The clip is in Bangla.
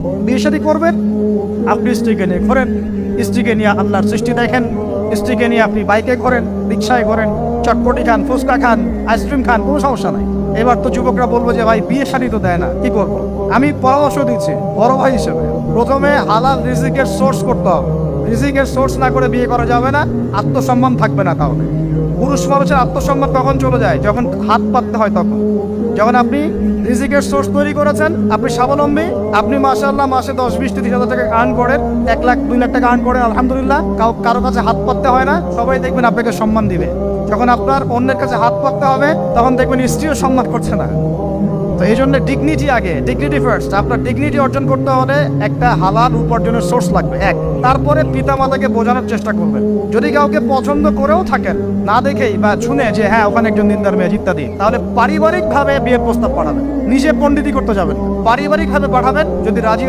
বিয়ে শাদী করবেন, আপনি স্ত্রীকে নিয়ে ঘোরেন, স্ত্রীকে নিয়ে আল্লাহর সৃষ্টি দেখেন, স্ত্রীকে নিয়ে আপনি বাইকে ঘোরেন, রিক্সায় ঘোরেন, চটপটি খান, ফুচকা খান, আইসক্রিম খান, কোনো সমস্যা নাই। এবার তো যুবকরা বলবো যে ভাই বিয়ে শাদী তো দেয় না, কি করবো? আমি পরামর্শ দিচ্ছি বড় ভাই হিসেবে, প্রথমে হালাল রিজিকের সোর্স করতে হবে। রিজিকের সোর্স না করে বিয়ে করা যাবে না, আত্মসম্মান থাকবে না। তাহলে পুরুষ মানুষের আত্মসম্মান কখন চলে যায়? যখন হাত পাততে হয় তখন। যখন আপনি রিজিকের সোর্স তৈরি করেছেন, আপনি স্বাবলম্বী, আপনি মাশাআল্লাহ মাসে 10-20-30 হাজার টাকা আর্ন করেন, 1 লাখ 2 লাখ টাকা আর্ন করেন, আলহামদুলিল্লাহ, কারো কাছে হাত পাততে হয় না, সবাই দেখবেন আপনাকে সম্মান দিবে। যখন আপনার অন্যের কাছে হাত পাততে হবে, তখন দেখবেন স্ত্রীও সম্মান করছে না। তো এই জন্য ডিগনিটি আগে, ডিগনিটি ফার্স্ট। আপনার ডিগনিটি অর্জন করতে হলে একটা হালাল উপার্জনের সোর্স লাগবে, এক। তারপরে পিতা মাতাকে বোঝানোর চেষ্টা করবেন। যদি কাউকে পছন্দ করেও থাকেন, না দেখেই বা শুনে যে হ্যাঁ ওখানে একজন দিনদার মেয়ে ইত্যাদি, তাহলে পারিবারিকভাবে বিয়ের প্রস্তাব পাঠাবেন। নিজে পণ্ডিতি করতে যাবেন, পারিবারিকভাবে পাঠাবেন। যদি রাজি